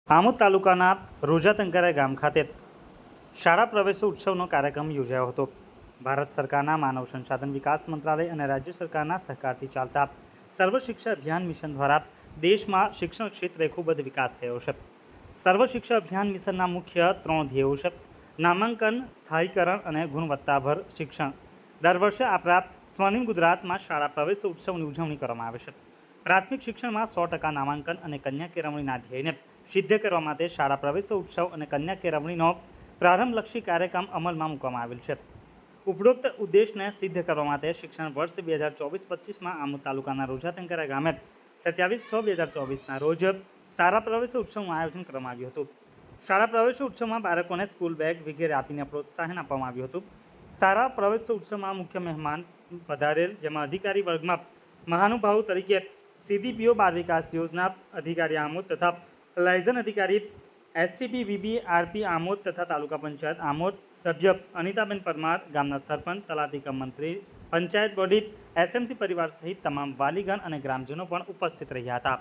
આમોદ તાલુકાના રોજાતંકરા ગામ ખાતે શાળા પ્રવેશોત્સવનો કાર્યક્રમ યોજાયો હતો. ભારત સરકારના માનવ સંસાધન વિકાસ મંત્રાલય અને રાજ્ય સરકારના સહકારથી ચાલતા સર્વ શિક્ષા અભિયાન મિશન દ્વારા દેશમાં શિક્ષણ ક્ષેત્રે ખૂબ જ વિકાસ થયો છે. સર્વ શિક્ષા અભિયાન મિશનના મુખ્ય 3 ધ્યેયો છે: નામાંકન, સ્થાયીકરણ અને ગુણવત્તાભર શિક્ષણ. દર વર્ષે આપણા સ્વર્ણિમ ગુજરાતમાં શાળા પ્રવેશોત્સવની ઉજવણી કરવામાં આવે છે. પ્રાથમિક શિક્ષણમાં 100% નામાંકન અને કન્યા કેળવણીના ધ્યેયને સિદ્ધ કરવા માટે શાળા પ્રવેશોત્સવ અને કન્યા કેળવણીનો પ્રારંભલક્ષી કાર્યક્રમ અમલમાં મૂકવામાં આવેલ છે. ઉપરોક્ત ઉદ્દેશને સિદ્ધ કરવા માટે શિક્ષણ વર્ષ 2024-25માં આમોદ તાલુકાના રોજાતંકરા ગામે 27/6/2024ના રોજ શાળા પ્રવેશોત્સવનું આયોજન કરવામાં આવ્યું હતું. શાળા પ્રવેશોત્સવમાં બાળકોને સ્કૂલ બેગ વગેરે આપીને પ્રોત્સાહન આપવામાં આવ્યું હતું. શાળા પ્રવેશોત્સવમાં મુખ્ય મહેમાન પધારેલ, જેમાં અધિકારી વર્ગમાં મહાનુભાવો તરીકે સીડીપીઓ બાળ વિકાસ યોજના અધિકારી આમોદ તથા લાયઝન અધિકારી એસટીપી વીબી આરપી આમોદ તથા તાલુકા પંચાયત આમોદ સભ્ય અનિતાબેન પરમાર, ગામના સરપંચ, તલાટી કમ મંત્રી, પંચાયત બોડી, એસએમસી પરિવાર સહિત તમામ વાલીગણ અને ગ્રામજનો પણ ઉપસ્થિત રહ્યા હતા.